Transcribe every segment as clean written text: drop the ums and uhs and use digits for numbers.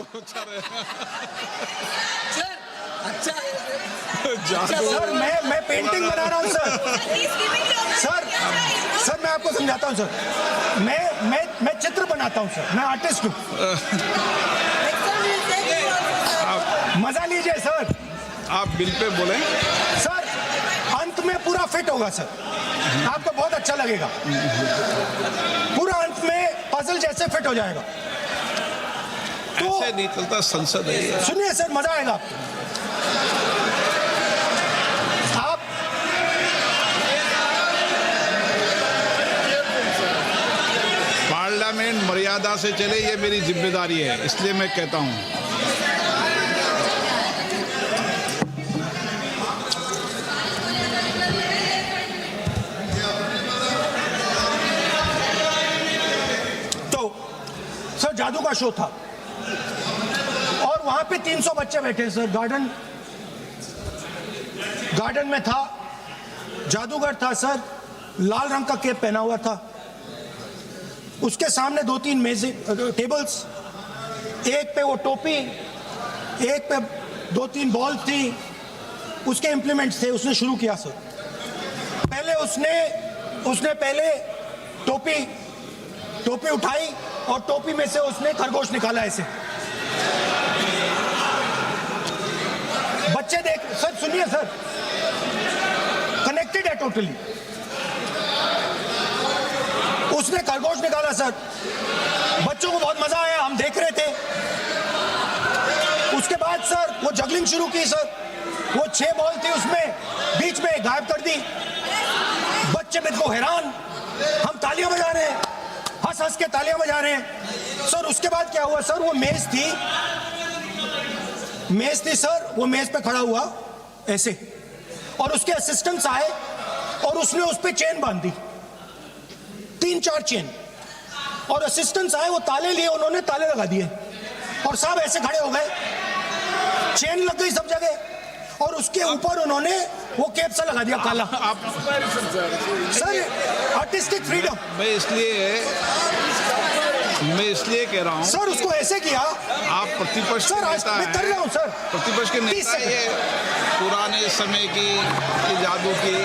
अच्छा सर मैं पेंटिंग बना रहा हूँ सर। सर मैं आपको समझाता हूँ सर। मैं चित्र बनाता हूँ सर, मैं आर्टिस्ट हूँ। मजा लीजिए सर। आप बिल पे बोले सर अंत में पूरा फिट होगा सर, आपको बहुत अच्छा लगेगा। पूरा अंत में पजल जैसे फिट हो जाएगा। तो ऐसे नहीं चलता, संसद है ये। सुनिए सर, मजा आएगा आपको। आप पार्लियामेंट मर्यादा से चले, ये मेरी जिम्मेदारी है, इसलिए मैं कहता हूं। तो सर जादू का शो था और वहां पे 300 बच्चे बैठे सर। गार्डन में था, जादूगर था सर, लाल रंग का कैप पहना हुआ था। उसके सामने 2-3 मेजें टेबल्स, एक पे वो टोपी, एक पे 2-3 बॉल थी, उसके इम्प्लीमेंट्स थे। उसने शुरू किया सर। पहले उसने पहले टोपी उठाई और टोपी में से उसने खरगोश निकाला ऐसे। बच्चे देख सर, सुनिए सर, कनेक्टेड है टोटली। उसने खरगोश निकाला सर, बच्चों को बहुत मजा आया, हम देख रहे थे। उसके बाद सर वो जगलिंग शुरू की सर। वो 6 बॉल थी, उसमें बीच में गायब कर दी। बच्चे बिल्कुल हैरान, हम तालियां बजा रहे हैं, हंस हंस के तालियां बजा रहे हैं सर। उसके बाद क्या हुआ सर, वो मेज थी सर, वो मेज पे खड़ा हुआ ऐसे, और उसके असिस्टेंट्स आए और उसने उस पे चेन बांध दी, 3-4 चेन। और असिस्टेंट्स आए, वो ताले लिए, उन्होंने ताले लगा दिए और सब ऐसे खड़े हो गए। चेन लग गई सब जगह और उसके ऊपर उन्होंने वो कैप सा लगा दिया काला। Sir artistic freedom. मैं इसलिए कह रहा हूं सर, उसको ऐसे किया। आप प्रतिपक्ष सर आज मैं कर रहा हूं सर। प्रतिपक्ष के नेता, ये पुराने समय की ये जादू की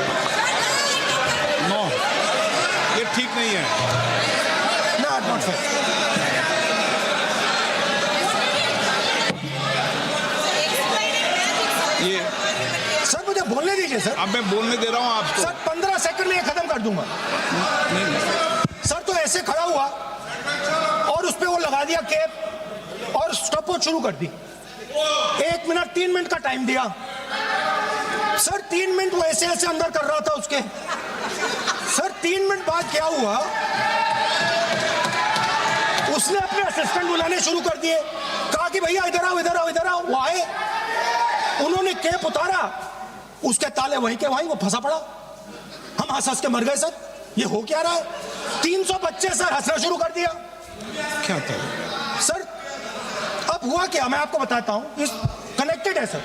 नो, ये ठीक नहीं है। Not fair. ये सर मुझे बोलने दीजिए सर। अब मैं बोलने दे रहा हूं आपको। सर 15 सेकंड में ये खत्म कर दूंगा। नहीं। सर तो ऐसे खड़ा हुआ और उस पे वो लगा दिया कैप और स्टॉपवॉच शुरू कर दी। 1 मिनट 3 मिनट का टाइम दिया सर। 3 मिनट वो ऐसे ऐसे अंदर कर रहा था उसके। सर 3 मिनट बाद क्या हुआ, उसने अपने असिस्टेंट बुलाने शुरू कर दिए। कहा कि भैया इधर आओ इधर आओ इधर आओ। वो आए, उन्होंने कैप उतारा, उसके ताले वहीं के वहीं, वो फंसा पड़ा। हम हंस हंस के मर गए सर। ये हो क्या रहा है? 300 बच्चे सर हंसना शुरू कर दिया। क्या था सर? अब हुआ क्या, मैं आपको बताता हूं। इस कनेक्टेड है सर।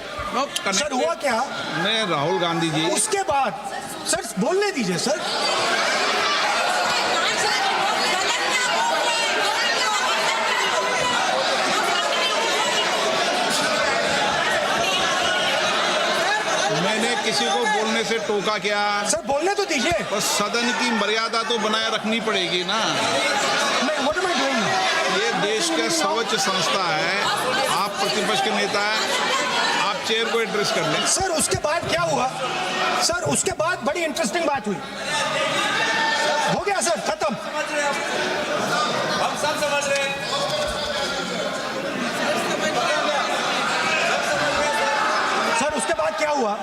सर हुआ क्या, मैं राहुल गांधी जी, उसके बाद सर बोलने दीजिए सर। मैंने किसी को बोलने से टोका क्या? सर बोलने तो दीजिए। बस सदन की मर्यादा तो बनाए रखनी पड़ेगी ना। ये देश के सर्वोच्च संस्था है, आप प्रतिपक्ष के नेता हैं, आप चेयर को एड्रेस कर लें। सर उसके बाद क्या हुआ सर, उसके बाद बड़ी इंटरेस्टिंग बात हुई। हो गया सर, खत्म। हम सब समझ रहे हैं। सर उसके बाद क्या हुआ,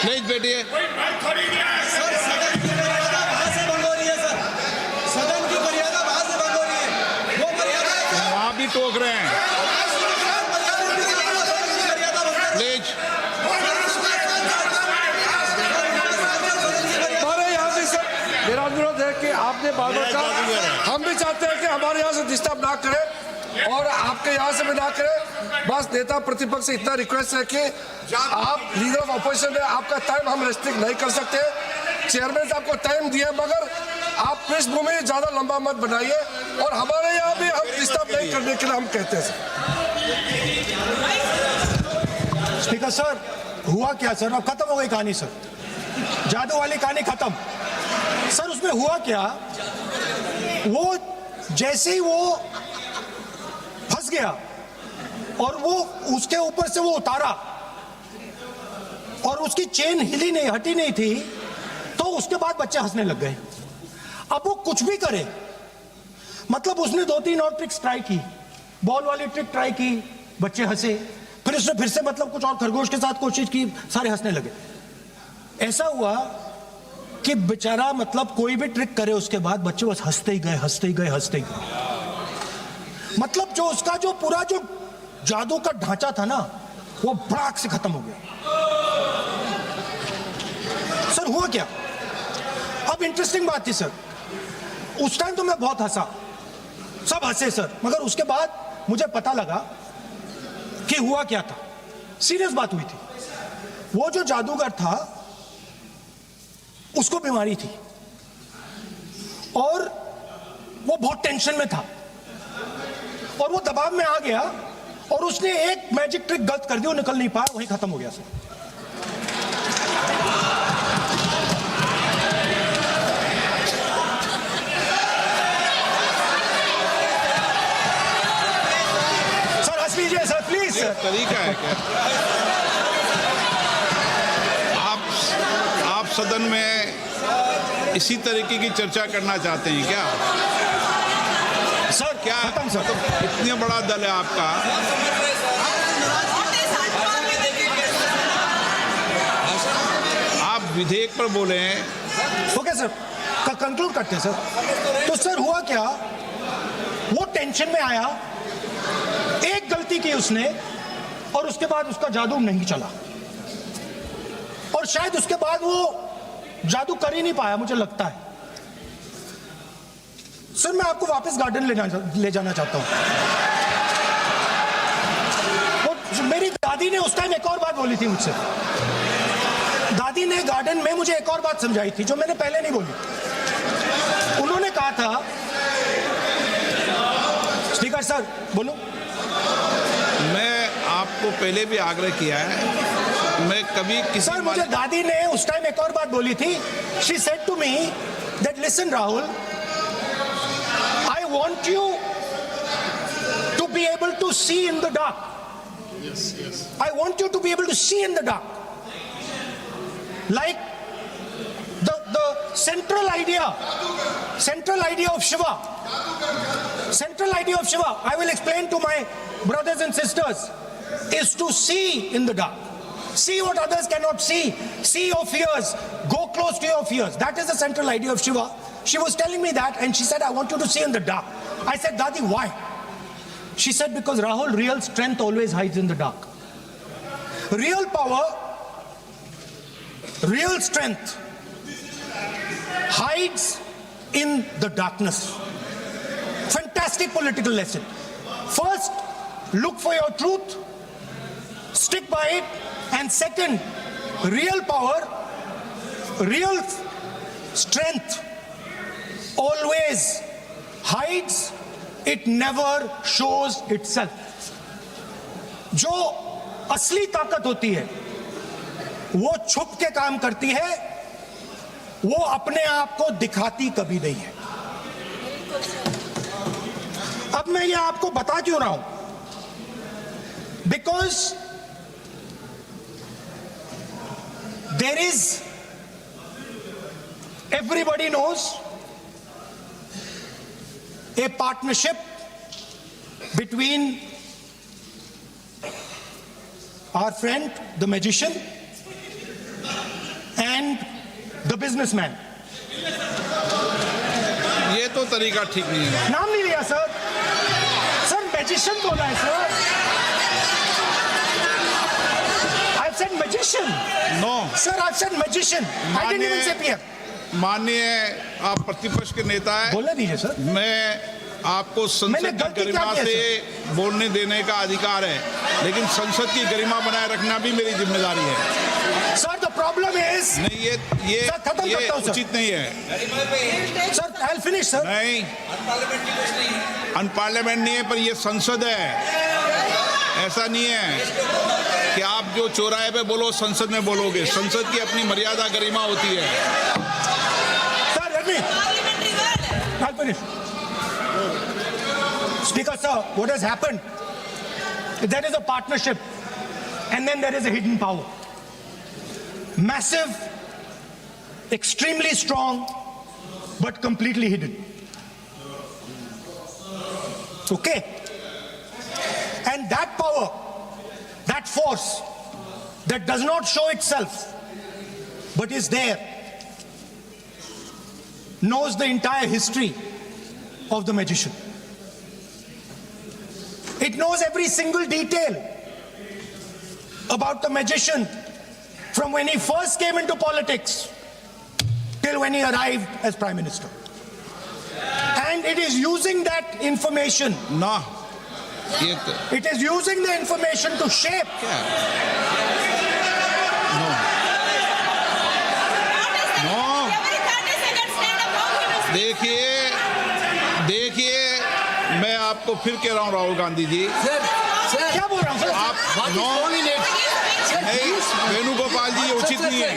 प्लीज बैठिए। सदन की मर्यादा वहां से भंग हो रही है। वो मर्यादा वहां भी टोक रहे हैं। प्लीज आपने बार बार कहा, हम भी चाहते हैं कि हमारे यहाँ से डिस्टर्ब ना करें और आपके यहाँ से भी ना करें। बस नेता प्रतिपक्ष से इतना रिक्वेस्ट है कि आप लीडर ऑफ अपोजिशन है, आपका टाइम हम रेस्ट्रिक्ट नहीं कर सकते। चेयरमैन साहब को टाइम दिए, मगर आप पृष्ठभूमि ज्यादा लंबा मत बनाइए और हमारे यहाँ भी हम डिस्टर्ब नहीं करने के लिए हम कहते हैं। स्पीकर सर, हुआ क्या सर? अब खत्म हो गई कहानी सर, जादू वाली कहानी खत्म। सर उसमें हुआ क्या, वो जैसे ही वो फंस गया और वो उसके ऊपर से वो उतारा और उसकी चेन हिली नहीं, हटी नहीं थी, तो उसके बाद बच्चे हंसने लग गए। अब वो कुछ भी करे, मतलब उसने 2-3 और ट्रिक्स ट्राई की, बॉल वाली ट्रिक ट्राई की, बच्चे हंसे, फिर उसने फिर से मतलब कुछ और खरगोश के साथ कोशिश की, सारे हंसने लगे। ऐसा हुआ कि बेचारा मतलब कोई भी ट्रिक करे उसके बाद बच्चे बस हंसते ही गए, हंसते ही गए, हंसते ही गए। मतलब जो उसका जो पूरा जो जादू का ढांचा था ना, वो भड़ाक से खत्म हो गया। सर हुआ क्या, अब इंटरेस्टिंग बात थी सर, उस टाइम तो मैं बहुत हंसा, सब हंसे सर, मगर उसके बाद मुझे पता लगा कि हुआ क्या था। सीरियस बात हुई थी। वो जो जादूगर था उसको बीमारी थी और वो बहुत टेंशन में था और वो दबाव में आ गया और उसने एक मैजिक ट्रिक गलत कर दी, वो निकल नहीं पाया, वहीं खत्म हो गया सर। सर हंस लीजिए सर, प्लीज सर। तरीका है क्या? आप सदन में इसी तरीके की चर्चा करना चाहते हैं क्या? सर क्या खत्म सर, इतने बड़ा दल है आपका, आप विधेयक पर बोले हैं। ओके सर, कंक्लूड करते हैं सर। तो सर हुआ क्या, वो टेंशन में आया, एक गलती की उसने और उसके बाद उसका जादू नहीं चला और शायद उसके बाद वो जादू कर ही नहीं पाया, मुझे लगता है। सर मैं आपको वापस गार्डन ले जाना चाहता हूं। मेरी दादी ने उस टाइम एक और बात बोली थी मुझसे, दादी ने गार्डन में मुझे एक और बात समझाई थी जो मैंने पहले नहीं बोली। उन्होंने कहा था, स्पीकर सर बोलो। मैं आपको पहले भी आग्रह किया है, मैं कभी किसी सर मुझे दादी ने उस टाइम एक और बात बोली थी। She said to me that listen Rahul, I want you to be able to see in the dark. I want you to be able to see in the dark. Like the central idea of Shiva. Central idea of Shiva, I will explain to my brothers and sisters, is to see in the dark. See what others cannot see. See your fears. Go close to your fears. That is the central idea of Shiva. She was telling me that and she said, I want you to see in the dark. I said, Dadi, why? She said, because Rahul, real strength always hides in the dark. Real power, real strength hides in the darkness. Fantastic political lesson. First, look for your truth, stick by it, and second, real power, real strength always hides, it never shows itself. जो असली ताकत होती है वो छुप के काम करती है, वो अपने आप को दिखाती कभी नहीं है। अब मैं ये आपको बता क्यों रहा हूं? Because there is, everybody knows, a partnership between our friend, the magician, and the businessman. ये तो तरीका ठीक नहीं है। नाम नहीं लिया सर, सर मैजिशियन बोला है sir. I've said magician. No. Sir, I've said magician. I didn't even say PM. माननीय आप प्रतिपक्ष के नेता है, बोलने दीजिए सर। मैं आपको मैंने संसद की गलती क्या गरिमा की है, से बोलने देने का अधिकार है, लेकिन संसद की गरिमा बनाए रखना भी मेरी जिम्मेदारी है। सर द प्रॉब्लम इज नहीं, ये सर, खत्म करता हूं, सर। उचित नहीं है। Sir I will finish sir. नहीं, अनपार्लियामेंट नहीं है, पर ये संसद है। ऐसा नहीं है कि आप जो चौराहे पे बोलो संसद में बोलोगे। संसद की अपनी मर्यादा गरिमा होती है। Sir let me I will finish. Speaker sir, what has happened? There is a partnership and then there is a hidden power. Massive, extremely strong, but completely hidden. Okay? And that power, that force, that does not show itself, but is there, knows the entire history of the magician. It knows every single detail about the magician from when he first came into politics till when he arrived as Prime Minister. And it is using that information, ना ये तो it is using the information to shape क्या no no देखिए मैं आपको फिर कह रहा हूँ राहुल गांधी जी, क्या बोल रहा हूँ सर? आप नो नहीं, वेणुगोपाल जी, ये उचित नहीं है।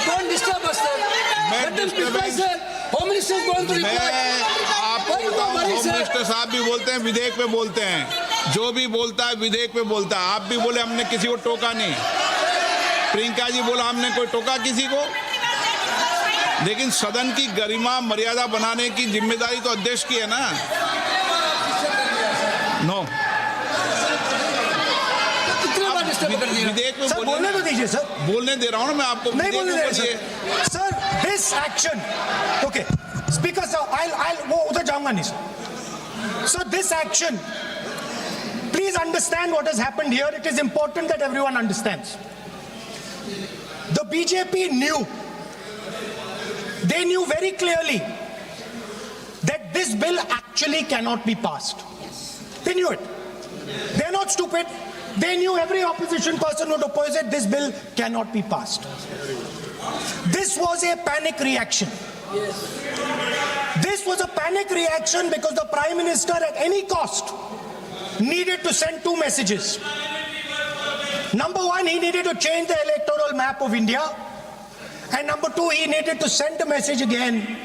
Don't disturb us, sir. मैं Let us reply, disturbance- sir. Home Minister is going to मैं reply. आपको Why you बताऊं, worry, होम sir? मिनिस्टर साहब भी बोलते हैं, विधेयक पे बोलते हैं, जो भी बोलता है विधेयक पे बोलता है। आप भी बोले हमने किसी को टोका नहीं, प्रियंका जी बोला हमने कोई टोका किसी को, लेकिन सदन की गरिमा मर्यादा बनाने की जिम्मेदारी तो अध्यक्ष की है ना। नो कितने बार disturb कर दिया? विधेयक में सर बोलने तो दीजिए सर। बोलने दे रहा हूँ ना मैं आपको। नहीं विधेयक बोलने में दे रहे बोलिए। Sir. Sir this action, okay speaker sir, I'll वो उधर जाऊंगा नहीं sir. Sir this action, please understand what has happened here. It is important that everyone understands. The BJP knew, they knew very clearly that this bill actually cannot be passed. They knew it. They're not stupid. They knew every opposition person would oppose it. This bill cannot be passed. This was a panic reaction. This was a panic reaction because the Prime Minister at any cost needed to send two messages. Number one, he needed to change the electoral map of India. And number two, he needed to send a message again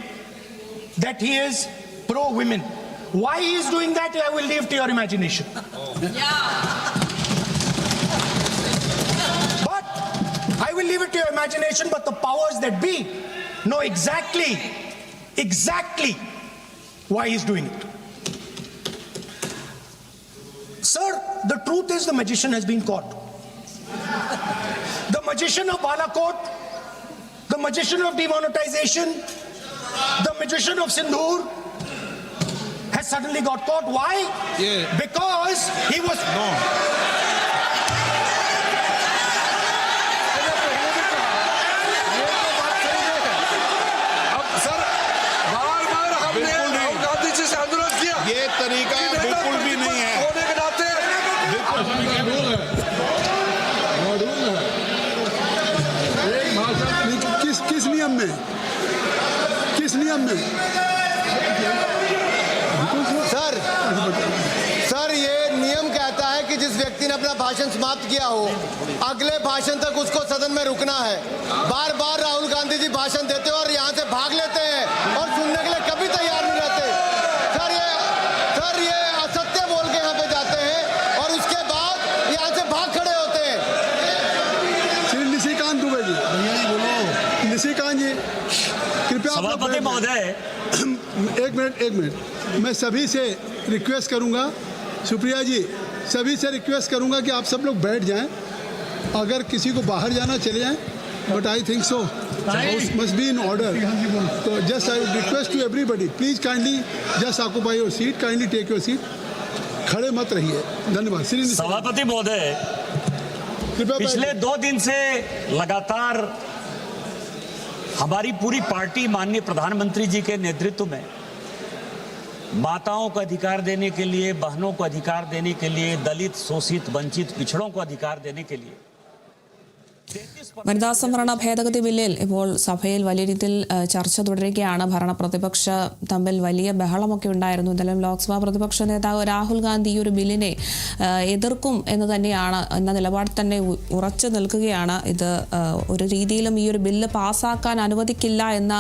that he is pro-women. Why he is doing that, I will leave to your imagination. But I will leave it to your imagination, but the powers that be know exactly why he's doing it. Sir, the truth is the magician has been caught. The magician of Balakot, the magician of demonetization, the magician of Sindhur has suddenly got caught. Why? Yeah. Because he was... अब sir बार-बार हमने बिल्कुल नहीं। राहुल गांधी जी से अनुरोध किया। ये तरीका कि नेता बिल्कुल भी नहीं है। होने के नाते किस नियम में, किस नियम में? सर ये नियम कहता है कि जिस व्यक्ति ने अपना भाषण समाप्त किया हो, अगले भाषण तक उसको सदन में रुकना है। बार बार राहुल गांधी जी भाषण देते हैं और यहाँ से भाग लेते हैं और सुनने के लिए कभी तैयार नहीं रहते। सर ये असत्य बोल के यहाँ पे जाते हैं और उसके बाद यहाँ से भाग खड़े होते हैं। श्री निशिकांत दुबे जी, निशिकांत जी कृपया आप लोग सभापति बैठ महोदय, जाएं। एक मिनट मैं सभी से रिक्वेस्ट करूंगा, सुप्रिया जी सभी से रिक्वेस्ट करूंगा कि आप सब लोग बैठ जाएं। अगर किसी को बाहर जाना चले जाएं, but I think so must be in order. तो just I request to everybody, please kindly just occupy your seat, kindly take your seat, खड़े मत रहिए। धन्यवाद। श्री सभापति महोदय, कृपया पिछले 2 दिन से लगातार हमारी पूरी पार्टी माननीय प्रधानमंत्री जी के नेतृत्व में माताओं को अधिकार देने के लिए, बहनों को अधिकार देने के लिए, दलित, शोषित, वंचित, पिछड़ों को अधिकार देने के लिए വനിതാ സംവരണ ഭേദഗതി ബില്ലിൽ ഇപ്പോൾ സഭയിൽ വലിയ രീതിയിൽ ചർച്ച തുടരുകയാണ്. ഭരണപ്രതിപക്ഷ തമ്മിൽ വലിയ ബഹളമൊക്കെ ഉണ്ടായിരുന്നു. എന്തായാലും ലോക്സഭാ പ്രതിപക്ഷ നേതാവ് രാഹുൽ ഗാന്ധി ഈ ഒരു ബില്ലിനെ എതിർക്കും എന്ന് തന്നെയാണ്, എന്ന നിലപാടിൽ തന്നെ ഉറച്ചു നിൽക്കുകയാണ്. ഇത് ഒരു രീതിയിലും ഈ ഒരു ബില്ല് പാസ്സാക്കാൻ അനുവദിക്കില്ല എന്ന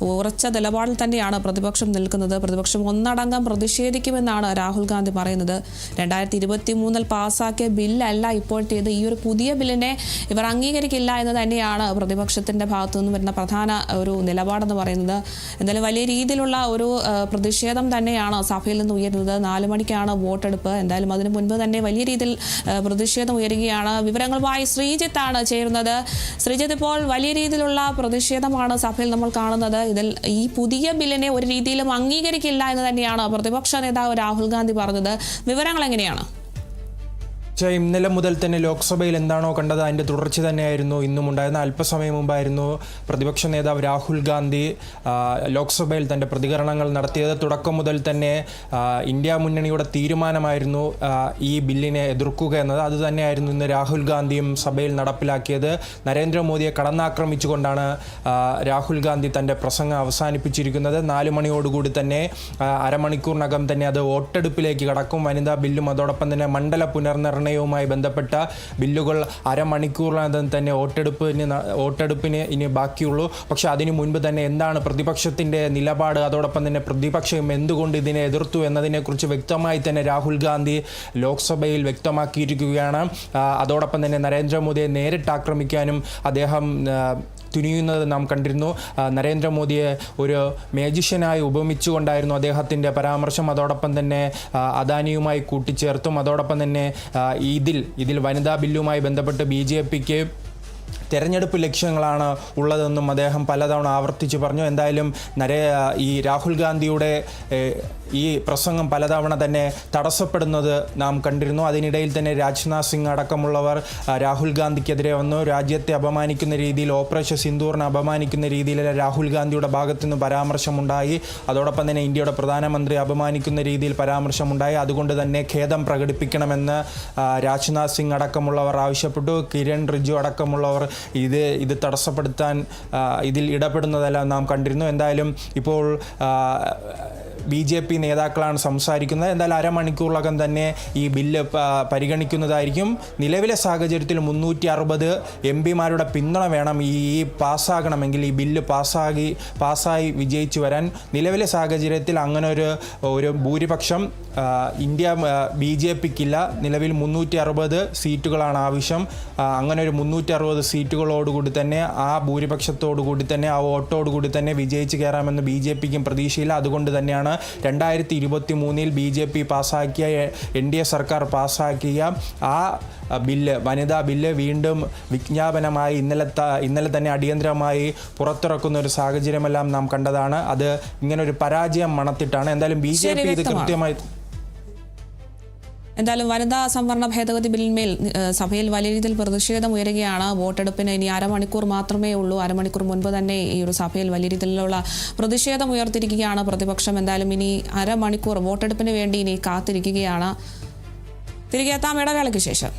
ഉറച്ച നിലപാടിൽ തന്നെയാണ് പ്രതിപക്ഷം നിൽക്കുന്നത്. പ്രതിപക്ഷം ഒന്നടങ്കം പ്രതിഷേധിക്കുമെന്നാണ് രാഹുൽ ഗാന്ധി പറയുന്നത്. 2023 പാസ്സാക്കിയ ബില്ലല്ല ഇപ്പോഴത്തേത്. ഈ ഒരു പുതിയ ബില്ലിനെ ഇവർ അംഗീകരിക്കില്ല എന്ന് തന്നെയാണ് പ്രതിപക്ഷത്തിന്റെ ഭാഗത്തു നിന്ന് വരുന്ന പ്രധാന ഒരു നിലപാടെന്ന് പറയുന്നത്. എന്തായാലും വലിയ രീതിയിലുള്ള ഒരു പ്രതിഷേധം തന്നെയാണ് സഭയിൽ നിന്ന് ഉയരുന്നത്. 4 മണിക്കാണ് വോട്ടെടുപ്പ്. എന്തായാലും അതിനു മുൻപ് തന്നെ വലിയ രീതിയിൽ പ്രതിഷേധം ഉയരുകയാണ്. വിവരങ്ങളുമായി ശ്രീജിത്താണ് ചേരുന്നത്. ശ്രീജിത്ത്, ഇപ്പോൾ വലിയ രീതിയിലുള്ള പ്രതിഷേധമാണ് സഭയിൽ നമ്മൾ കാണുന്നത്. ഇതിൽ ഈ പുതിയ ബില്ലിനെ ഒരു രീതിയിലും അംഗീകരിക്കില്ല എന്ന് തന്നെയാണ് പ്രതിപക്ഷ നേതാവ് രാഹുൽ ഗാന്ധി പറഞ്ഞത്. വിവരങ്ങൾ എങ്ങനെയാണ്? ഇന്നലെ മുതൽ തന്നെ ലോക്സഭയിൽ എന്താണോ കണ്ടത് അതിൻ്റെ തുടർച്ച തന്നെയായിരുന്നു ഇന്നും ഉണ്ടായിരുന്ന. അല്പസമയം മുമ്പായിരുന്നു പ്രതിപക്ഷ നേതാവ് രാഹുൽ ഗാന്ധി ലോക്സഭയിൽ തൻ്റെ പ്രതികരണങ്ങൾ നടത്തിയത്. തുടക്കം മുതൽ തന്നെ ഇന്ത്യ മുന്നണിയുടെ തീരുമാനമായിരുന്നു ഈ ബില്ലിനെ എതിർക്കുക എന്നത്. അതുതന്നെയായിരുന്നു ഇന്ന് രാഹുൽ ഗാന്ധിയും സഭയിൽ നടപ്പിലാക്കിയത്. നരേന്ദ്രമോദിയെ കടന്നാക്രമിച്ചുകൊണ്ടാണ് രാഹുൽ ഗാന്ധി തൻ്റെ പ്രസംഗം അവസാനിപ്പിച്ചിരിക്കുന്നത്. 4 മണിയോടുകൂടി തന്നെ അരമണിക്കൂറിനകം തന്നെ അത് വോട്ടെടുപ്പിലേക്ക് കടക്കും. വനിതാ ബില്ലും അതോടൊപ്പം തന്നെ മണ്ഡല പുനർനിർണയവുമായി ബന്ധപ്പെട്ട ബില്ലുകൾ അരമണിക്കൂറിനകം തന്നെ വോട്ടെടുപ്പിന് ഇനി ബാക്കിയുള്ളൂ. പക്ഷെ അതിനു മുൻപ് തന്നെ എന്താണ് പ്രതിപക്ഷത്തിൻ്റെ നിലപാട്, അതോടൊപ്പം തന്നെ പ്രതിപക്ഷം എന്തുകൊണ്ട് ഇതിനെ എതിർത്തു എന്നതിനെക്കുറിച്ച് വ്യക്തമായി തന്നെ രാഹുൽ ഗാന്ധി ലോക്സഭയിൽ വ്യക്തമാക്കിയിരിക്കുകയാണ്. അതോടൊപ്പം തന്നെ നരേന്ദ്രമോദിയെ നേരിട്ട് ആക്രമിക്കാനും അദ്ദേഹം തുനിയുന്നത് നാം കണ്ടിരുന്നു. നരേന്ദ്രമോദിയെ ഒരു മേജിഷ്യനായി ഉപമിച്ചുകൊണ്ടായിരുന്നു അദ്ദേഹത്തിൻ്റെ പരാമർശം. അതോടൊപ്പം തന്നെ അദാനിയുമായി കൂട്ടിച്ചേർത്തും അതോടൊപ്പം തന്നെ ഇതിൽ വനിതാ ബില്ലുമായി ബന്ധപ്പെട്ട് BJPക്ക് തെരഞ്ഞെടുപ്പ് ലക്ഷ്യങ്ങളാണ് ഉള്ളതെന്നും അദ്ദേഹം പലതവണ ആവർത്തിച്ച് പറഞ്ഞു. എന്തായാലും ഈ രാഹുൽ ഗാന്ധിയുടെ ഈ പ്രസംഗം പലതവണ തന്നെ തടസ്സപ്പെടുന്നത് നാം കണ്ടിരുന്നു. അതിനിടയിൽ തന്നെ രാജ്നാഥ് സിംഗ് അടക്കമുള്ളവർ രാഹുൽ ഗാന്ധിക്കെതിരെ വന്നു. രാജ്യത്തെ അപമാനിക്കുന്ന രീതിയിൽ, ഓപ്പറേഷൻ സിന്ദൂറിനെ അപമാനിക്കുന്ന രീതിയിൽ രാഹുൽ ഗാന്ധിയുടെ ഭാഗത്തു നിന്ന് പരാമർശമുണ്ടായി. അതോടൊപ്പം തന്നെ ഇന്ത്യയുടെ പ്രധാനമന്ത്രി അപമാനിക്കുന്ന രീതിയിൽ പരാമർശമുണ്ടായി. അതുകൊണ്ട് തന്നെ ഖേദം പ്രകടിപ്പിക്കണമെന്ന് രാജ്നാഥ് സിംഗ് അടക്കമുള്ളവർ ആവശ്യപ്പെട്ടു. കിരൺ റിജിജു അടക്കമുള്ളവർ ഇത് തടസ്സപ്പെടുത്താൻ ഇതിൽ ഇടപെടുന്നതെല്ലാം നാം കണ്ടിരുന്നു. എന്തായാലും ഇപ്പോൾ BJP നേതാക്കളാണ് സംസാരിക്കുന്നത്. എന്തായാലും അരമണിക്കൂറിലകം തന്നെ ഈ ബില്ല് പരിഗണിക്കുന്നതായിരിക്കും. നിലവിലെ സാഹചര്യത്തിൽ 360 MPമാരുടെ പിന്തുണ വേണം ഈ പാസ്സാകണമെങ്കിൽ, ഈ ബില്ല് പാസ്സായി വിജയിച്ചു വരാൻ. നിലവിലെ സാഹചര്യത്തിൽ അങ്ങനെ ഒരു ഭൂരിപക്ഷം BJPക്കില്ല. നിലവിൽ 360 സീറ്റുകളാണ് ആവശ്യം. അങ്ങനെ ഒരു 360 സീറ്റുകളോടുകൂടി തന്നെ, ആ ഭൂരിപക്ഷത്തോടുകൂടി തന്നെ, ആ വോട്ടോടുകൂടി തന്നെ വിജയിച്ച് കയറാമെന്ന് BJPക്കും പ്രതീക്ഷയില്ല. അതുകൊണ്ട് തന്നെയാണ് 2023 BJP പാസ്സാക്കിയ, NDA സർക്കാർ പാസ്സാക്കിയ ആ ബില്ല്, വനിതാ ബില്ല് വീണ്ടും വിജ്ഞാപനമായി ഇന്നലെ തന്നെ അടിയന്തരമായി പുറത്തിറക്കുന്ന ഒരു സാഹചര്യമെല്ലാം നാം കണ്ടതാണ്. അത് ഇങ്ങനൊരു പരാജയം മണത്തിട്ടാണ്. എന്തായാലും BJP ഇത് കൃത്യമായി എന്തായാലും വനിതാ സംവരണ ഭേദഗതി ബില്ലിന്മേൽ സഭയിൽ വലിയ രീതിയിൽ പ്രതിഷേധം ഉയരുകയാണ്. വോട്ടെടുപ്പിന് ഇനി അരമണിക്കൂർ മാത്രമേ ഉള്ളൂ. അരമണിക്കൂർ മുൻപ് തന്നെ ഈ ഒരു സഭയിൽ വലിയ രീതിയിലുള്ള പ്രതിഷേധം ഉയർത്തിയിരിക്കുകയാണ് പ്രതിപക്ഷം. എന്തായാലും ഇനി അരമണിക്കൂർ വോട്ടെടുപ്പിന് വേണ്ടി ഇനി കാത്തിരിക്കുകയാണ്. തിരികെ എത്താം ഇടവേളയ്ക്ക് ശേഷം.